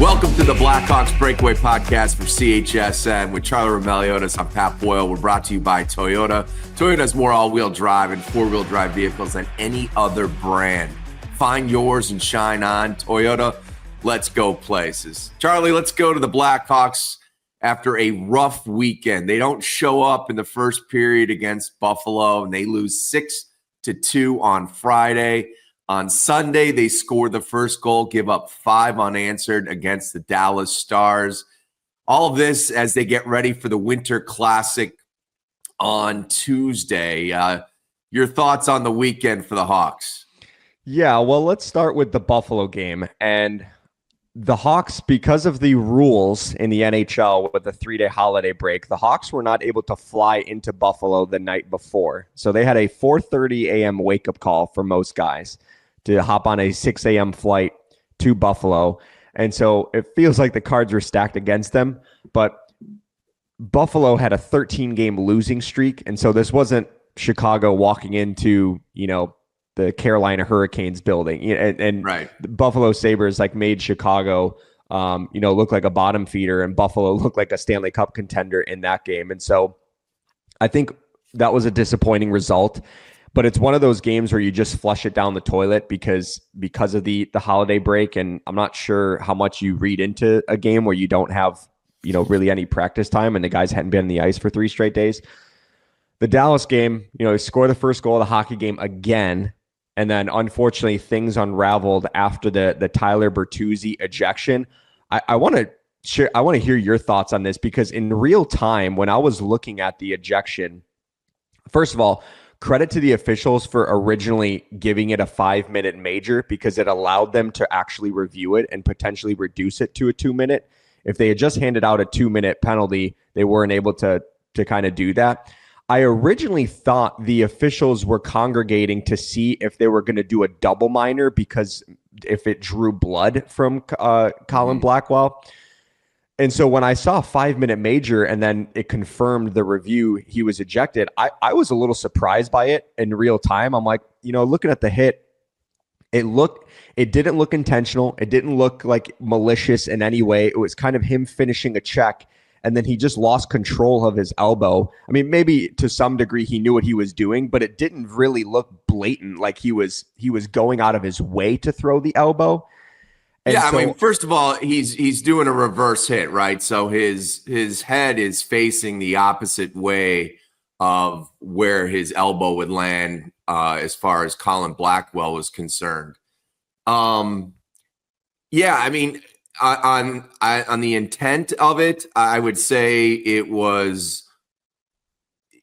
Welcome to the Blackhawks Breakaway podcast for CHSN with Charlie Romeliotis. I'm Pat Boyle. We're brought to you by Toyota. Toyota has more all-wheel drive and four-wheel drive vehicles than any other brand. Find yours and shine on. Toyota, let's go places. Charlie, let's go to the Blackhawks after a rough weekend. They don't show up in the first period against Buffalo, and they lose 6-2 on Friday. On Sunday, they score the first goal, give up 5 unanswered against the Dallas Stars. All of this as they get ready for the Winter Classic on Tuesday. Your thoughts on the weekend for the Hawks? Yeah, well, let's start with the Buffalo game. And the Hawks, because of the rules in the NHL with the 3-day holiday break, the Hawks were not able to fly into Buffalo the night before. So they had a 4:30 a.m. wake-up call for most guys to hop on a 6 a.m. flight to Buffalo. And so it feels like the cards were stacked against them. But Buffalo had a 13-game losing streak. And so this wasn't Chicago walking into, the Carolina Hurricanes building. And right. The Buffalo Sabres made Chicago look like a bottom feeder, and Buffalo looked like a Stanley Cup contender in that game. And so I think that was a disappointing result. But it's one of those games where you just flush it down the toilet because of the holiday break. And I'm not sure how much you read into a game where you don't have, really any practice time and the guys hadn't been on the ice for 3 straight days. The Dallas game, they score the first goal of the hockey game again. And then unfortunately things unraveled after the Tyler Bertuzzi ejection. I want to hear your thoughts on this, because in real time, when I was looking at the ejection, first of all, credit to the officials for originally giving it a 5-minute major, because it allowed them to actually review it and potentially reduce it to a 2-minute. If they had just handed out a 2-minute penalty, they weren't able to kind of do that. I originally thought the officials were congregating to see if they were going to do a double minor, because if it drew blood from Colin Blackwell. And so when I saw a 5-minute major and then it confirmed the review, he was ejected, I was a little surprised by it in real time. I'm like, looking at the hit, it didn't look intentional. It didn't look like malicious in any way. It was kind of him finishing a check, and then he just lost control of his elbow. I mean, maybe to some degree he knew what he was doing, but it didn't really look blatant like he was going out of his way to throw the elbow. And yeah, I mean, first of all, he's doing a reverse hit, right? So his head is facing the opposite way of where his elbow would land as far as Colin Blackwell was concerned. Yeah, I mean, on the intent of it, I would say it was,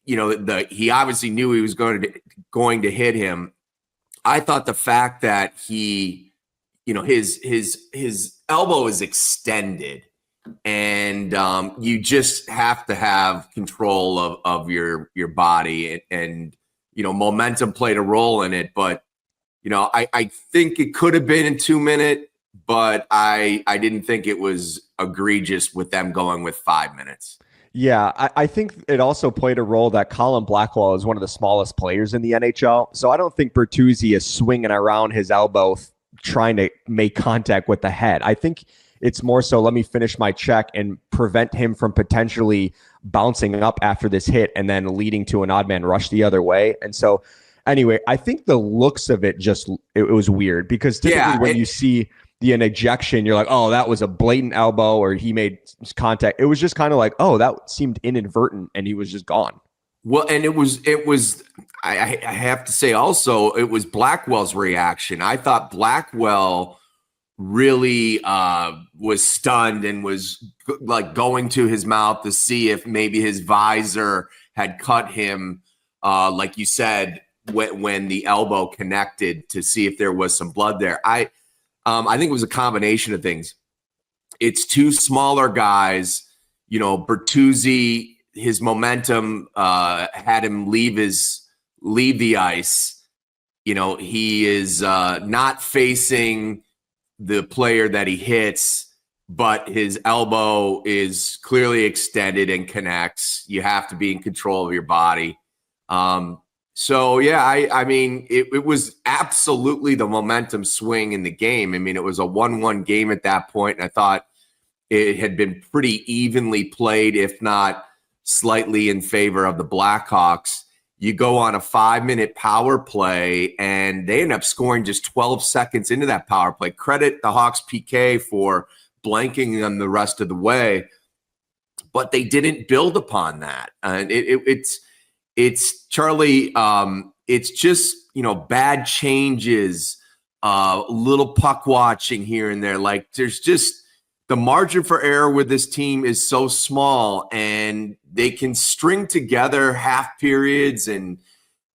he obviously knew he was going to hit him. I thought the fact that his elbow is extended, and you just have to have control of your body, and momentum played a role in it. But I think it could have been in 2-minute, but I didn't think it was egregious with them going with 5 minutes. Yeah, I think it also played a role that Colin Blackwell is one of the smallest players in the NHL. So I don't think Bertuzzi is swinging around his elbow trying to make contact with the head. I think it's more so, let me finish my check and prevent him from potentially bouncing up after this hit and then leading to an odd man rush the other way. And so anyway, I think the looks of it it was weird, because typically when you see an ejection, you're like, oh, that was a blatant elbow or he made contact. It was just kind of like, oh, that seemed inadvertent, and he was just gone. Well, and it was. I have to say also, it was Blackwell's reaction. I thought Blackwell really was stunned and was going to his mouth to see if maybe his visor had cut him, like you said, when the elbow connected, to see if there was some blood there. I think it was a combination of things. It's 2 smaller guys. Bertuzzi, his momentum had him leave the ice. He is not facing the player that he hits, but his elbow is clearly extended and connects. You have to be in control of your body. So, yeah, I mean, it was absolutely the momentum swing in the game. I mean, it was a 1-1 game at that point, and I thought, it had been pretty evenly played, if not slightly in favor of the Blackhawks. You go on a 5-minute power play, and they end up scoring just 12 seconds into that power play. Credit the Hawks PK for blanking them the rest of the way, but they didn't build upon that. And it's Charlie. It's just, bad changes, little puck watching here and there. Like, there's just the margin for error with this team is so small, and they can string together half periods and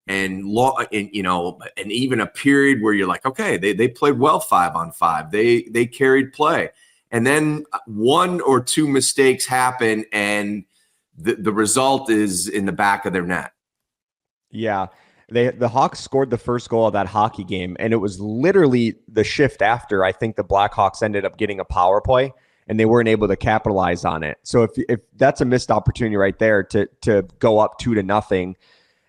even a period where you're like, okay, they played well 5-on-5. They carried play. And then 1 or 2 mistakes happen, and the result is in the back of their net. Yeah. The Hawks scored the first goal of that hockey game, and it was literally the shift after. I think the Blackhawks ended up getting a power play, and they weren't able to capitalize on it. So if that's a missed opportunity right there to go up 2-0,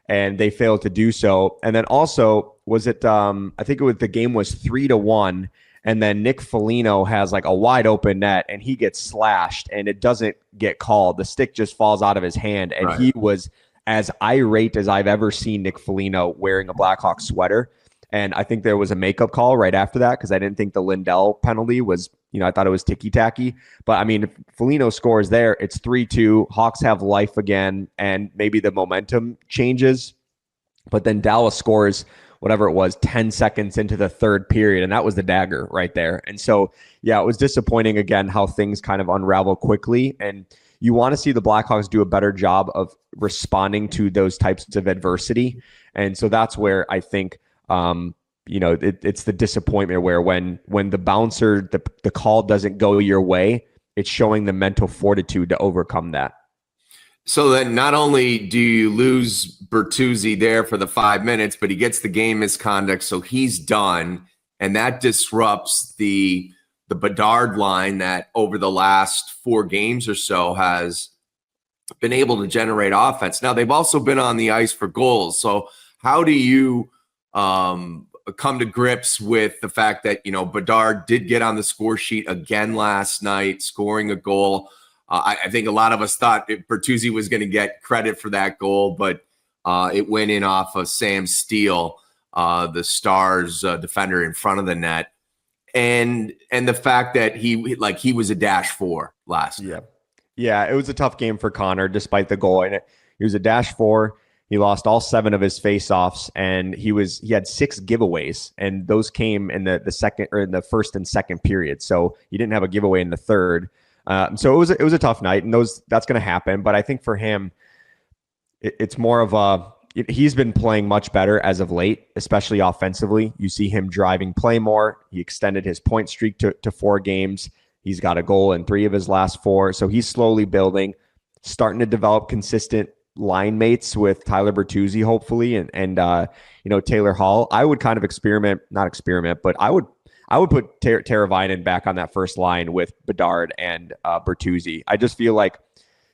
and they failed to do so. And then also, was it I think the game was 3-1, and then Nick Foligno has like a wide open net, and he gets slashed, and it doesn't get called. The stick just falls out of his hand, and He was as irate as I've ever seen Nick Foligno wearing a Blackhawks sweater. And I think there was a makeup call right after that, because I didn't think the Lindell penalty was, I thought it was ticky-tacky. But, I mean, if Foligno scores there, it's 3-2. Hawks have life again, and maybe the momentum changes. But then Dallas scores, whatever it was, 10 seconds into the third period, and that was the dagger right there. And so, yeah, it was disappointing, again, how things kind of unravel quickly. And you want to see the Blackhawks do a better job of responding to those types of adversity. And so that's where I think, it's the disappointment where when the bouncer, the call doesn't go your way, it's showing the mental fortitude to overcome that. So then not only do you lose Bertuzzi there for the 5 minutes, but he gets the game misconduct, so he's done. And that disrupts the Bedard line that over the last 4 games or so has been able to generate offense. Now, they've also been on the ice for goals. So how do you come to grips with the fact that, Bedard did get on the score sheet again last night, scoring a goal? I think a lot of us thought Bertuzzi was going to get credit for that goal, but it went in off of Sam Steele, the Stars defender in front of the net. And the fact that he was a -4 last night. Yeah, it was a tough game for Connor despite the goal. And he was a -4. He lost all 7 of his faceoffs, and he had 6 giveaways, and those came in the second, or in the first and second period. So he didn't have a giveaway in the third. So it was a tough night, and that's going to happen. But I think for him, it's more of he's been playing much better as of late, especially offensively. You see him driving play more. He extended his point streak to 4 games. He's got a goal in 3 of his last 4. So he's slowly building, starting to develop consistent line mates with Tyler Bertuzzi, hopefully, and Taylor Hall. I would kind of not experiment, but I would put Teravainen back on that first line with Bedard and Bertuzzi. I just feel like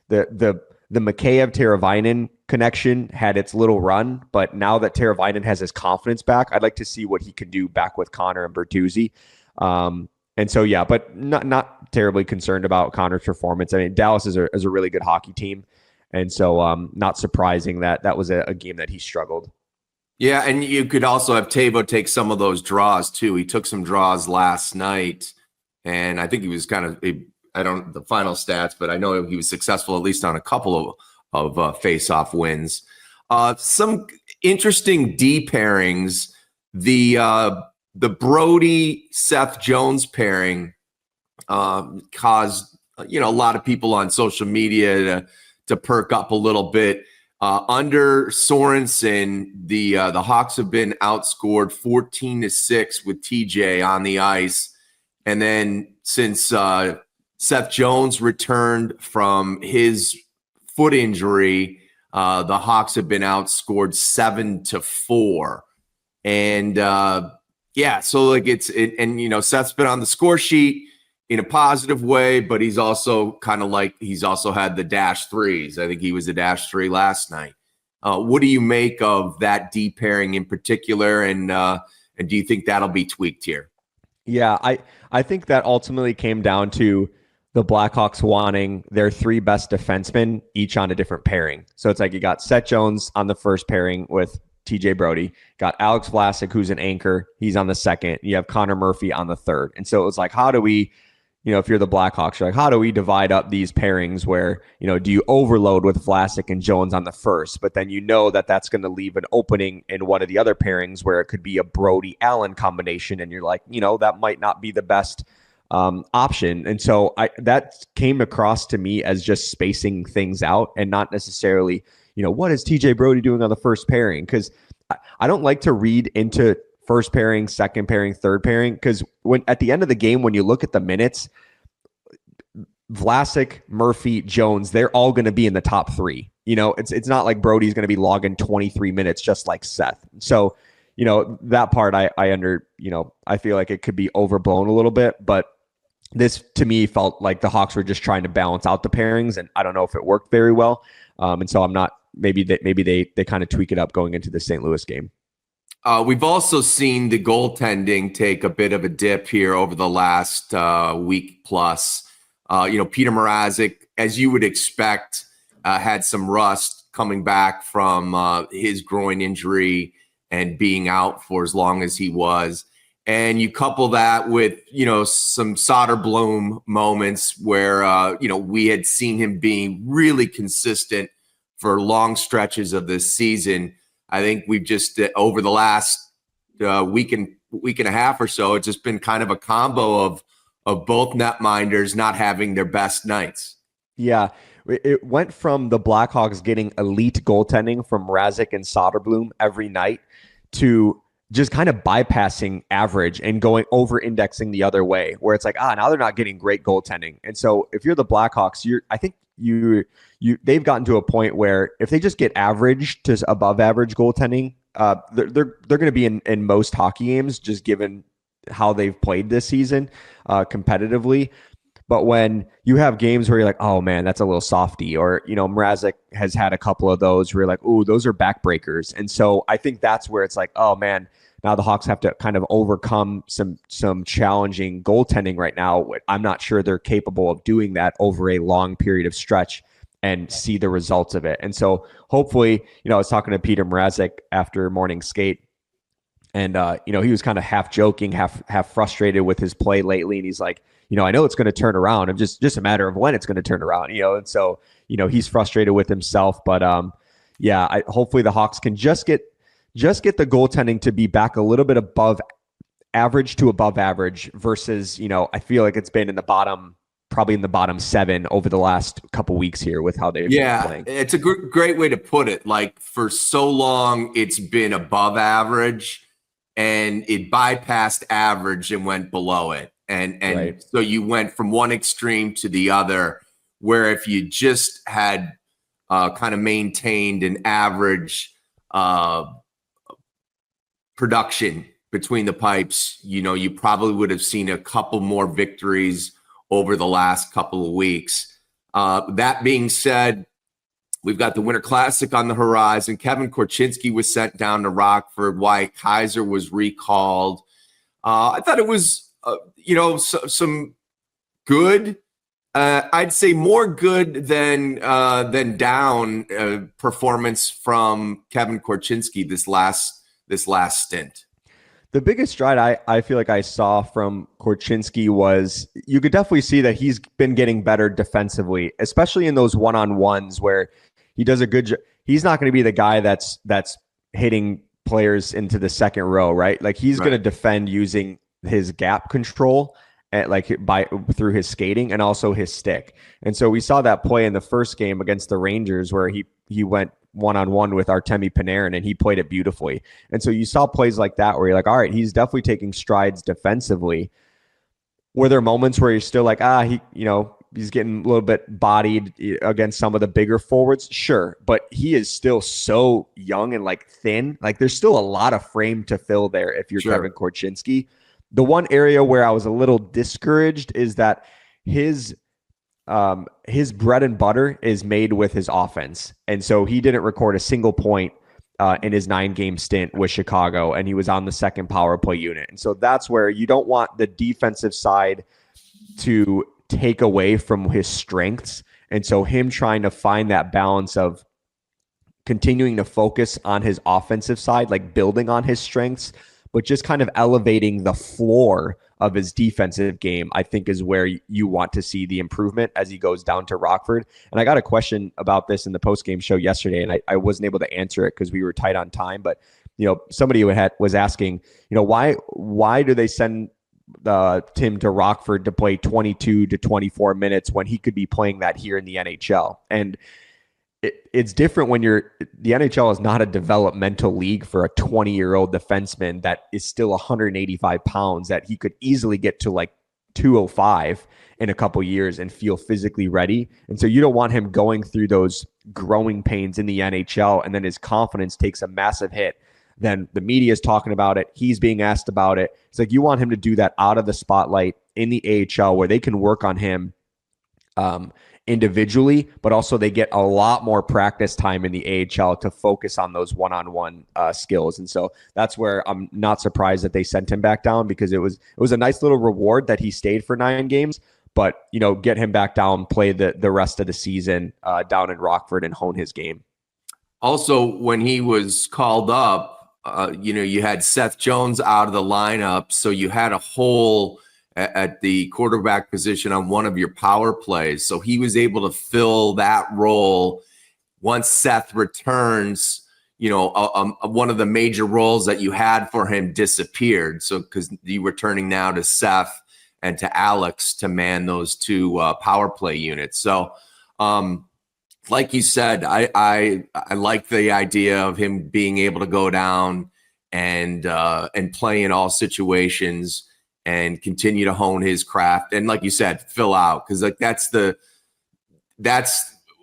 the Mikheyev Teravainen connection had its little run, but now that Teravainen has his confidence back, I'd like to see what he can do back with Connor and Bertuzzi. And so, yeah, but not terribly concerned about Connor's performance. I mean, Dallas is a really good hockey team. And so not surprising that was a game that he struggled. Yeah, and you could also have Teuws take some of those draws too. He took some draws last night, and I think he was I don't know the final stats, but I know he was successful at least on a couple of face-off wins. Some interesting D pairings. The Brody Seth Jones pairing caused a lot of people on social media to perk up a little bit. Under Sorensen, the Hawks have been outscored 14-6 with TJ on the ice. And then since Seth Jones returned from his foot injury, the Hawks have been outscored 7-4. And so Seth's been on the score sheet in a positive way, but he's also he's also had the -3s. I think he was a -3 last night. What do you make of that D pairing in particular, and do you think that'll be tweaked here? Yeah, I think that ultimately came down to the Blackhawks wanting their three best defensemen each on a different pairing. So it's like you got Seth Jones on the first pairing with TJ Brody, got Alex Vlasic, who's an anchor. He's on the second. You have Connor Murphy on the third. And so it was like, how do we, if you're the Blackhawks, you're like, how do we divide up these pairings where, do you overload with Vlasic and Jones on the first, but then that that's going to leave an opening in one of the other pairings where it could be a Brody Allen combination. And you're like, that might not be the best option. And so that came across to me as just spacing things out and not necessarily, what is TJ Brody doing on the first pairing? Because I don't like to read into first pairing, second pairing, third pairing, because when at the end of the game, when you look at the minutes, Vlasic, Murphy, Jones, they're all going to be in the top three. It's not like Brody's going to be logging 23 minutes just like Seth. So, that part I feel like it could be overblown a little bit, but this to me felt like the Hawks were just trying to balance out the pairings, and I don't know if it worked very well. And so I'm not. Maybe they kind of tweak it up going into the St. Louis game. We've also seen the goaltending take a bit of a dip here over the last week plus. Peter Mrazek, as you would expect, had some rust coming back from his groin injury and being out for as long as he was. And you couple that with, some Soderblom moments where, we had seen him being really consistent for long stretches of this season. I think we've just, over the last week and a half or so, it's just been kind of a combo of both netminders not having their best nights. Yeah. It went from the Blackhawks getting elite goaltending from Mrazek and Soderblom every night to just kind of bypassing average and going over indexing the other way, where it's like, now they're not getting great goaltending. And so if you're the Blackhawks, I think they've gotten to a point where if they just get average to above average goaltending, they're going to be in most hockey games, just given how they've played this season competitively. But when you have games where you're like, oh man, that's a little softy, or, Mrazek has had a couple of those where you're like, oh, those are backbreakers. And so I think that's where it's like, oh man, now the Hawks have to kind of overcome some challenging goaltending right now. I'm not sure they're capable of doing that over a long period of stretch and see the results of it. And so hopefully, I was talking to Peter Mrazek after morning skate, and he was kind of half joking, half frustrated with his play lately. And he's like, I know it's going to turn around. I'm just a matter of when it's going to turn around, and so, he's frustrated with himself, but hopefully the Hawks can just get the goaltending to be back a little bit above average to above average versus, I feel like it's been probably in the bottom 7 over the last couple weeks here with how they've been playing. It's a great way to put it. Like, for so long, it's been above average and it bypassed average and went below it. And right. So you went from one extreme to the other, where if you just had kind of maintained an average production between the pipes, you probably would have seen a couple more victories over the last couple of weeks. That being said, we've got the Winter Classic on the horizon. Kevin Korchinski was sent down to Rockford. Wyatt Kaiser was recalled. I thought it was, some good. I'd say more good than down performance from Kevin Korchinski this last stint. The biggest stride I feel like I saw from Korchinski was you could definitely see that he's been getting better defensively, especially in those one-on-ones where he does a good job. He's not going to be the guy that's hitting players into the second row, right? Like he's going to defend using his gap control and through his skating and also his stick. And so we saw that play in the first game against the Rangers where he went one-on-one with Artemi Panarin and he played it beautifully. And so you saw plays like that where you're like, all right, he's definitely taking strides defensively. Were there moments where you're still like, he's getting a little bit bodied against some of the bigger forwards? Sure. But he is still so young and thin. There's still a lot of frame to fill there if you're Kevin Korchinski. The one area where I was a little discouraged is that his bread and butter is made with his offense. And so he didn't record a single point in his 9-game stint with Chicago, and he was on the second power play unit. And so that's where you don't want the defensive side to take away from his strengths. And so him trying to find that balance of continuing to focus on his offensive side, like building on his strengths, but just kind of elevating the floor of his defensive game, I think is where you want to see the improvement as he goes down to Rockford. And I got a question about this in the postgame show yesterday, and I wasn't able to answer it because we were tight on time. But, somebody was asking, why do they send Tim to Rockford to play 22 to 24 minutes when he could be playing that here in the NHL? And it's different when the NHL is not a developmental league for a 20-year-old defenseman that is still 185 pounds, that he could easily get to like 205 in a couple years and feel physically ready. And so you don't want him going through those growing pains in the NHL, and then his confidence takes a massive hit. Then the media is talking about it. He's being asked about it. It's like you want him to do that out of the spotlight in the AHL where they can work on him individually, but also they get a lot more practice time in the AHL to focus on those one-on-one skills. And so that's where I'm not surprised that they sent him back down, because it was a nice little reward that he stayed for 9 games, but get him back down, play the rest of the season down in Rockford and hone his game. Also, when he was called up, you had Seth Jones out of the lineup, so you had a hole at the quarterback position on one of your power plays. So he was able to fill that role. Once Seth returns, one of the major roles that you had for him disappeared. So because you were turning now to Seth and to Alex to man those 2 power play units. So like you said, I like the idea of him being able to go down and play in all situations and continue to hone his craft. And like you said, fill out, because like that's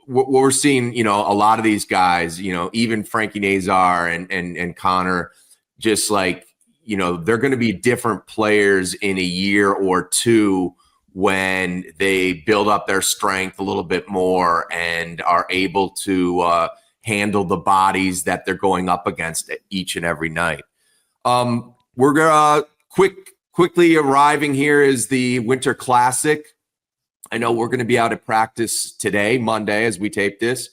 what we're seeing, a lot of these guys, even Frankie Nazar and Connor, just like, they're going to be different players in a year or 2 when they build up their strength a little bit more and are able to handle the bodies that they're going up against each and every night. We're going to quickly arriving here is the Winter Classic. I know we're going to be out at practice today, Monday, as we tape this,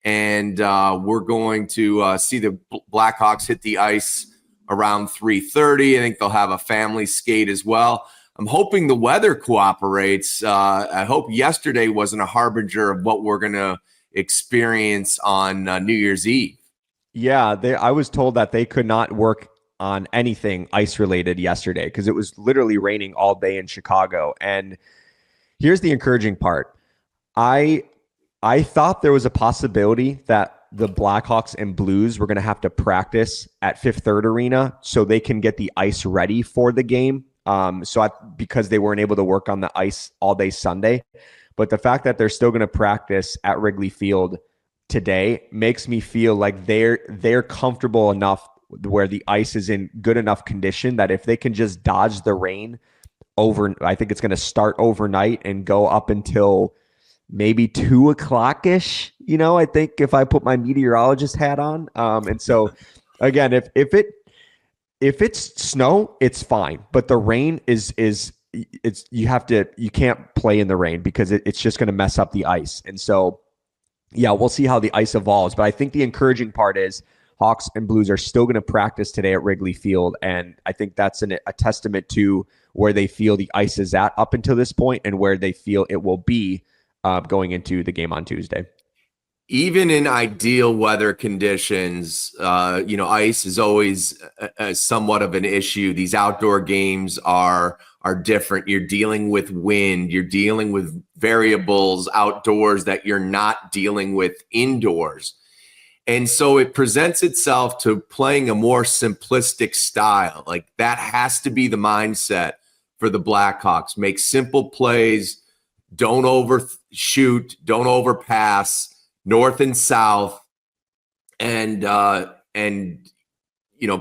and we're going to see the Blackhawks hit the ice around 3:30. I think they'll have a family skate as well. I'm hoping the weather cooperates. I hope yesterday wasn't a harbinger of what we're going to experience on New Year's Eve. Yeah, I was told that they could not work on anything ice related yesterday because it was literally raining all day in Chicago. And here's the encouraging part. I thought there was a possibility that the Blackhawks and Blues were going to have to practice at Fifth Third Arena so they can get the ice ready for the game. Because they weren't able to work on the ice all day Sunday. But the fact that they're still going to practice at Wrigley Field today makes me feel like they're comfortable enough where the ice is in good enough condition that if they can just dodge the rain I think it's going to start overnight and go up until maybe 2 o'clock-ish, I think, if I put my meteorologist hat on. And so again, if it's snow, it's fine. But the rain you can't play in the rain because it's just going to mess up the ice. And so, yeah, we'll see how the ice evolves. But I think the encouraging part is Hawks and Blues are still going to practice today at Wrigley Field. And I think that's a testament to where they feel the ice is at up until this point and where they feel it will be going into the game on Tuesday. Even in ideal weather conditions, ice is always somewhat of an issue. These outdoor games are different. You're dealing with wind. You're dealing with variables outdoors that you're not dealing with indoors. And so it presents itself to playing a more simplistic style. Like that has to be the mindset for the Blackhawks. Make simple plays. Don't overshoot. Don't overpass. North and south, and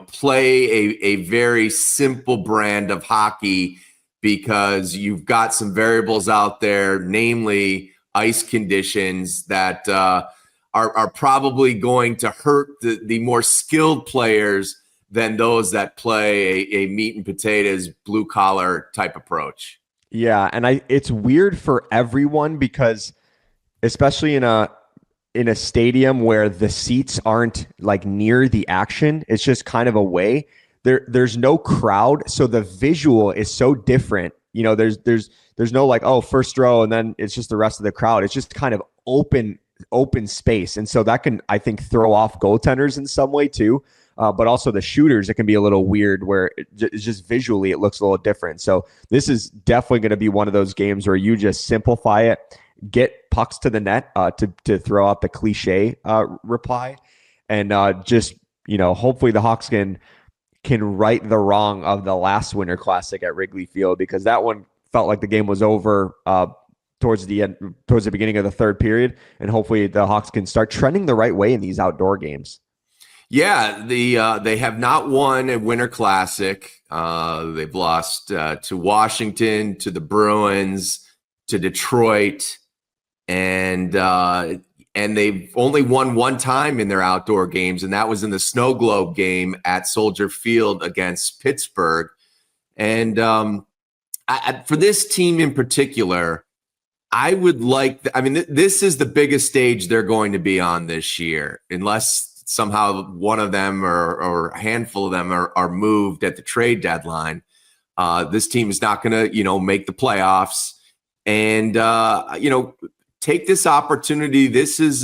play a very simple brand of hockey, because you've got some variables out there, namely ice conditions, that are probably going to hurt the more skilled players than those that play a meat and potatoes blue collar type approach. Yeah, and it's weird for everyone because especially in a stadium where the seats aren't like near the action, it's just kind of away. There's no crowd, so the visual is so different. There's no like, oh, first row and then it's just the rest of the crowd. It's just kind of open space. And so that can, I think, throw off goaltenders in some way too. But also the shooters, it can be a little weird where it's just visually it looks a little different. So this is definitely going to be one of those games where you just simplify it, get pucks to the net to throw out the cliche reply, and just hopefully the Hawks can right the wrong of the last Winter Classic at Wrigley Field, because that one felt like the game was over towards the beginning of the third period, and hopefully the Hawks can start trending the right way in these outdoor games. Yeah, they have not won a Winter Classic. They've lost to Washington, to the Bruins, to Detroit, and they've only won one time in their outdoor games, and that was in the Snow Globe game at Soldier Field against Pittsburgh. And for this team in particular, I would like. This is the biggest stage they're going to be on this year, unless somehow one of them or a handful of them are moved at the trade deadline. This team is not going to, make the playoffs, and take this opportunity. This is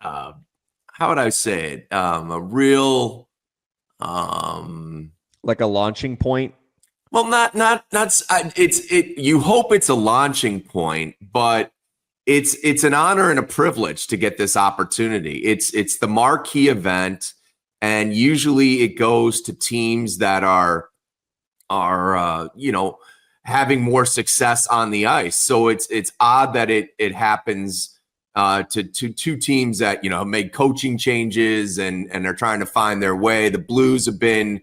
how would I say it? A real, like a launching point. Well, you hope it's a launching point, but it's an honor and a privilege to get this opportunity. It's the marquee event, and usually it goes to teams that are having more success on the ice. So it's odd that it happens to two teams that made coaching changes and are trying to find their way. The Blues have been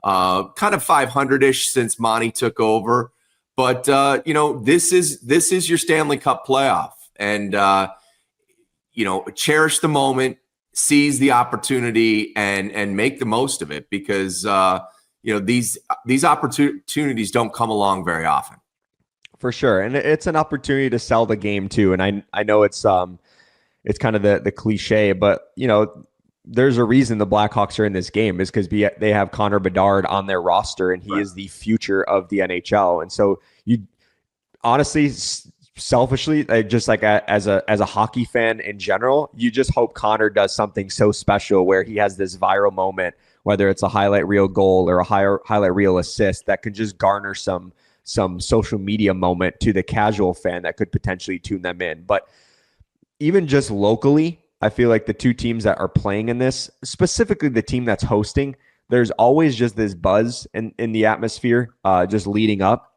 kind of 500-ish since Monty took over, but this is your Stanley Cup playoff. And, cherish the moment, seize the opportunity, and make the most of it, because, these opportunities don't come along very often. For sure. And it's an opportunity to sell the game too. And I know it's kind of the cliche, but, there's a reason the Blackhawks are in this game, is because they have Connor Bedard on their roster, and he is the future of the NHL. And so you honestly, selfishly, just like as a hockey fan in general, you just hope Connor does something so special where he has this viral moment, whether it's a highlight reel goal or a highlight reel assist, that could just garner some social media moment to the casual fan that could potentially tune them in. But even just locally, I feel like the two teams that are playing in this, specifically the team that's hosting, there's always just this buzz in the atmosphere just leading up.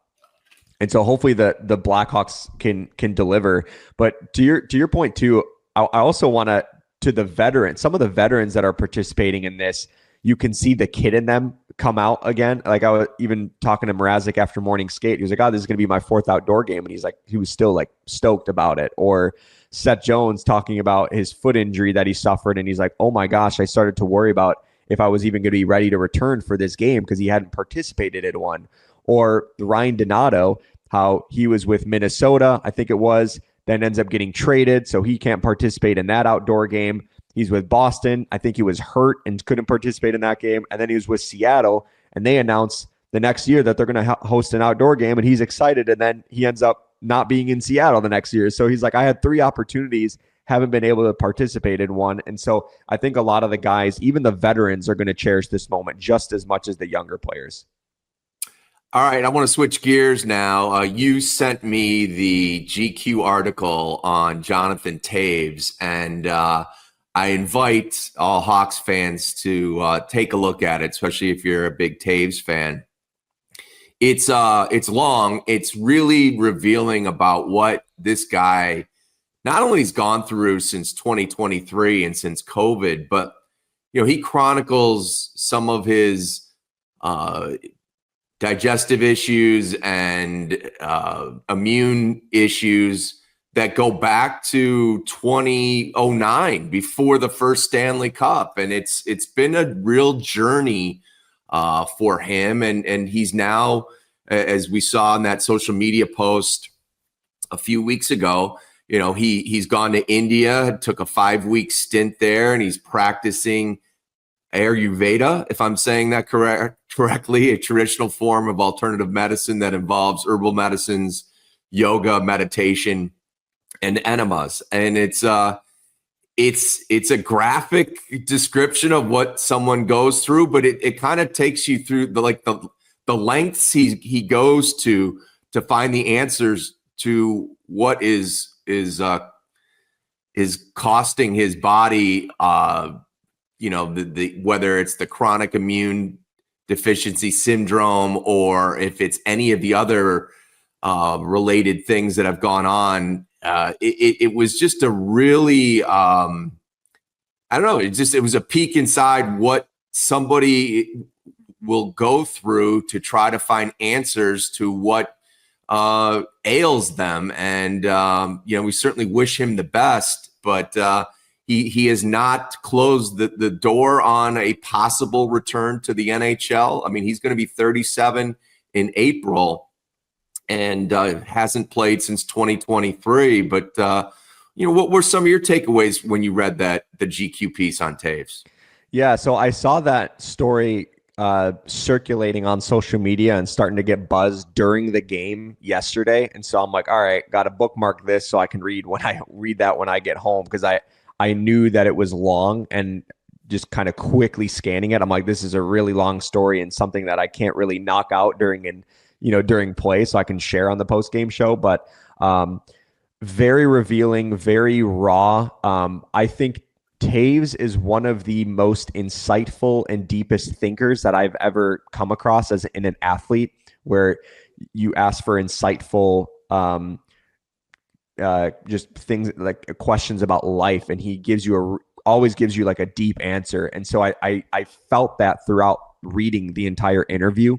And so hopefully the Blackhawks can deliver. But to your point too, I also want to the veterans, some of the veterans that are participating in this, you can see the kid in them come out again. Like I was even talking to Mrazek after morning skate. He was like, "Oh, this is going to be my fourth outdoor game." And he was still like stoked about it. Or Seth Jones talking about his foot injury that he suffered. And he's like, "Oh my gosh, I started to worry about if I was even going to be ready to return for this game," because he hadn't participated in one. Or Ryan Donato, how he was with Minnesota, I think it was, then ends up getting traded, so he can't participate in that outdoor game. He's with Boston. I think he was hurt and couldn't participate in that game. And then he was with Seattle, and they announced the next year that they're going to host an outdoor game, and he's excited, and then he ends up not being in Seattle the next year. So he's like, I had 3 opportunities, haven't been able to participate in one. And so I think a lot of the guys, even the veterans, are going to cherish this moment just as much as the younger players. All right, I want to switch gears now. You sent me the GQ article on Jonathan Toews, and I invite all Hawks fans to take a look at it, especially if you're a big Toews fan. It's long. It's really revealing about what this guy not only has gone through since 2023 and since COVID, but he chronicles some of his digestive issues and immune issues that go back to 2009, before the first Stanley Cup. And it's been a real journey for him. And he's now, as we saw in that social media post a few weeks ago, he's gone to India, took a 5-week stint there, and he's practicing Ayurveda, if I'm saying that correctly, a traditional form of alternative medicine that involves herbal medicines, yoga, meditation, and enemas. And it's a graphic description of what someone goes through, but it kind of takes you through the lengths he goes to find the answers to what is costing his body, whether it's the chronic immune deficiency syndrome, or if it's any of the other related things that have gone on. It was just a really, I don't know. It was a peek inside what somebody will go through to try to find answers to what ails them. And, we certainly wish him the best, but he has not closed the door on a possible return to the NHL. I mean, he's going to be 37 in April and hasn't played since 2023. But, what were some of your takeaways when you read the GQ piece on Toews? Yeah, so I saw that story circulating on social media and starting to get buzzed during the game yesterday. And so I'm like, all right, got to bookmark this so I can read when I get home, because I knew that it was long, and just kind of quickly scanning it, I'm like, this is a really long story and something that I can't really knock out during play, so I can share on the post game show. But very revealing, very raw. I think Toews is one of the most insightful and deepest thinkers that I've ever come across in an athlete, where you ask for insightful, just things like questions about life, and he always gives you like a deep answer. And so I felt that throughout reading the entire interview.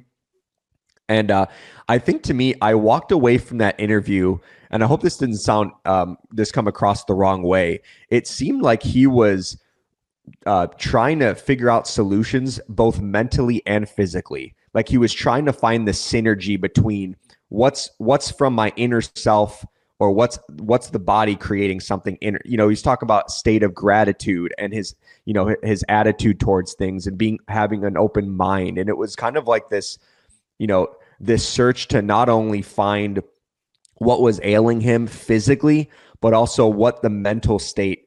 And I think, to me, I walked away from that interview, and I hope this didn't sound this come across the wrong way. It seemed like he was trying to figure out solutions both mentally and physically. Like he was trying to find the synergy between what's from my inner self, or what's the body creating something inner. He's talking about state of gratitude and his attitude towards things, and having an open mind. And it was kind of like this search to not only find what was ailing him physically, but also what the mental state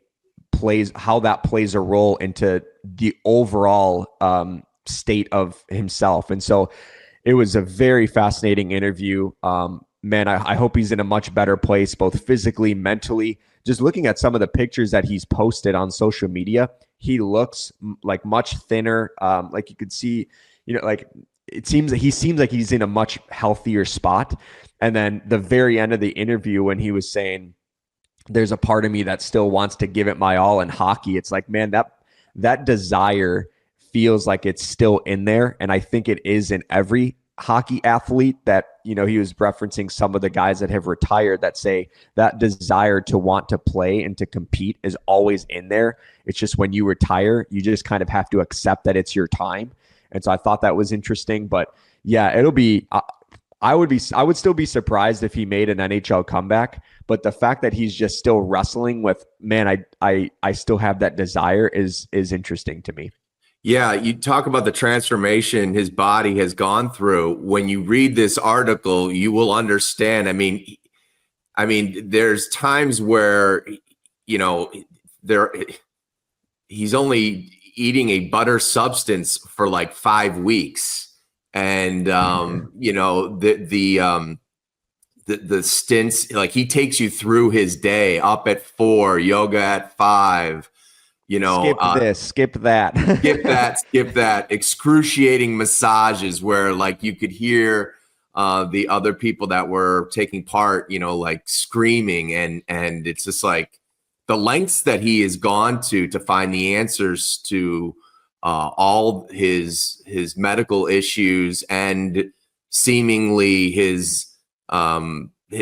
how that plays a role into the overall state of himself. And so it was a very fascinating interview. Man, I hope he's in a much better place, both physically, mentally. Just looking at some of the pictures that he's posted on social media, he looks like much thinner. Like you could see, he seems like he's in a much healthier spot. And then the very end of the interview, when he was saying, there's a part of me that still wants to give it my all in hockey, it's like, man, that desire feels like it's still in there. And I think it is in every hockey athlete. That, he was referencing some of the guys that have retired that say that desire to want to play and to compete is always in there. It's just when you retire, you just kind of have to accept that it's your time. And so I thought that was interesting. But yeah, it'll be I would still be surprised if he made an NHL comeback. But the fact that he's just still wrestling with, man, I still have that desire is interesting to me. Yeah, you talk about the transformation his body has gone through. When you read this article, you will understand. I mean, there's times where, he's only eating a butter substance for like 5 weeks. And, the stints, like he takes you through his day, up at 4, yoga at 5, skip this, skip that, skip that, excruciating massages where like you could hear the other people that were taking part, like screaming, and it's just like the lengths that he has gone to find the answers to all his medical issues, and seemingly his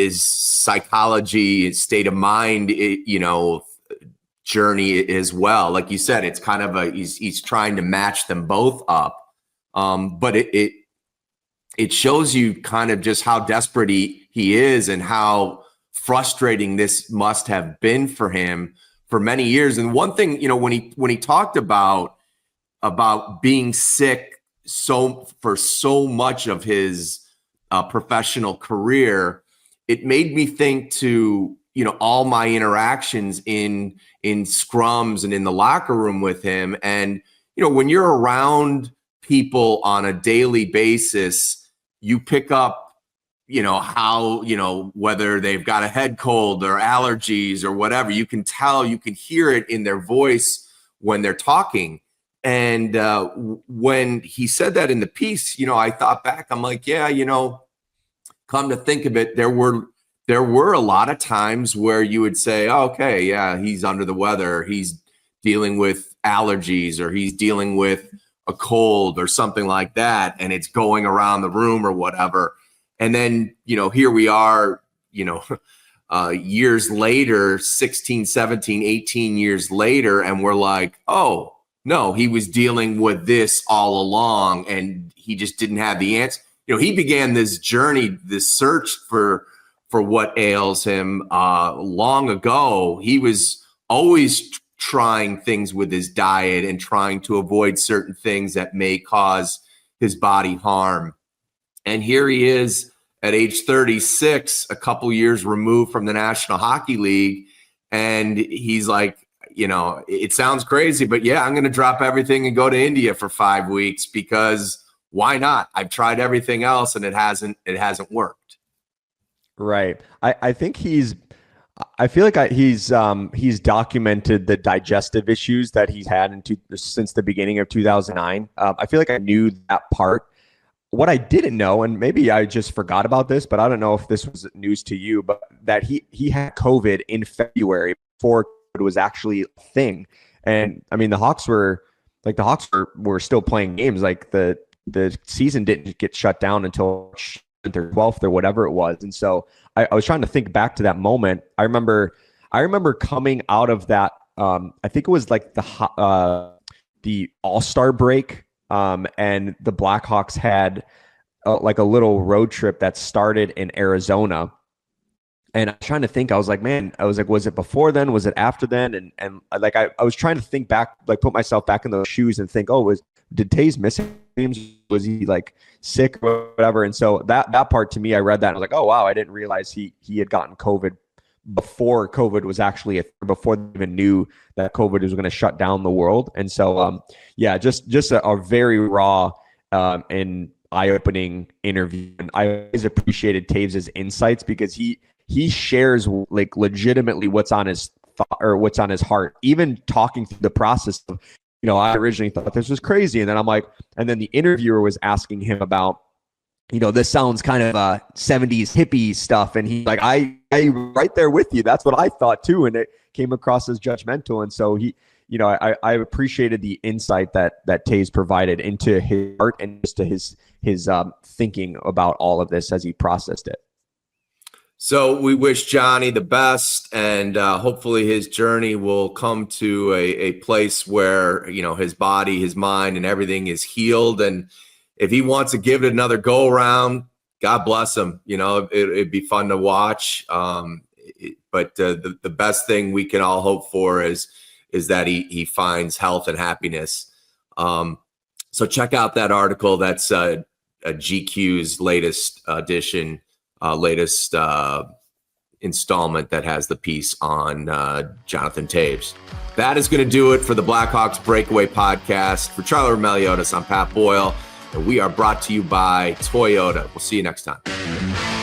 psychology, state of mind, journey as well. Like you said, it's kind of he's trying to match them both up. But it shows you kind of just how desperate he is and how frustrating this must have been for him for many years. And one thing, when he talked about being sick for so much of his professional career, it made me think to, all my interactions in scrums and in the locker room with him. And, when you're around people on a daily basis, you pick up, how, whether they've got a head cold or allergies or whatever. You can tell, you can hear it in their voice when they're talking. And when he said that in the piece, I thought back, I'm like, yeah, come to think of it, there were a lot of times where you would say, oh, okay, yeah, he's under the weather, he's dealing with allergies, or he's dealing with a cold or something like that, and it's going around the room or whatever. And then, here we are, years later, 16, 17, 18 years later, and we're like, oh, no, he was dealing with this all along, and he just didn't have the answer. He began this journey, this search for what ails him long ago. He was always trying things with his diet and trying to avoid certain things that may cause his body harm. And here he is at age 36, a couple years removed from the National Hockey League. And he's like, it sounds crazy, but yeah, I'm going to drop everything and go to India for 5 weeks, because why not? I've tried everything else and it hasn't worked. Right. I think he's documented the digestive issues that he's had since the beginning of 2009. I feel like I knew that part. What I didn't know, and maybe I just forgot about this, but I don't know if this was news to you, but that he had COVID in February before it was actually a thing. And I mean, the Hawks were still playing games. Like the season didn't get shut down until 7th or 12th or whatever it was. And so I was trying to think back to that moment. I remember coming out of that. I think it was like the All-Star break. And the Blackhawks had like a little road trip that started in Arizona. And I'm trying to think, I was like, was it before then? Was it after then? And like, I was trying to think back, like put myself back in those shoes and think, did Toews miss games? Was he like sick or whatever? And so that part to me, I read that and I was like, oh wow, I didn't realize he had gotten COVID before COVID was actually before they even knew that COVID was going to shut down the world. And so, just a very raw and eye-opening interview. And I always appreciated Toews' insights because he shares like legitimately what's on his what's on his heart, even talking through the process of, I originally thought this was crazy. And then I'm like, and then the interviewer was asking him about, this sounds kind of 70s hippie stuff. And he's like, I right there with you. That's what I thought too. And it came across as judgmental. And so I appreciated the insight that Toews provided into his heart and just to his thinking about all of this as he processed it. So we wish Johnny the best, and hopefully his journey will come to a place where, his body, his mind, and everything is healed. And if he wants to give it another go around, God bless him. It'd be fun to watch. But the best thing we can all hope for is that he finds health and happiness. So check out that article. That's a GQ's latest edition. Latest installment that has the piece on Jonathan Toews. That is going to do it for the Blackhawks Breakaway podcast. For Tyler Bertuzzi, I'm Pat Boyle, and we are brought to you by Toyota. We'll see you next time.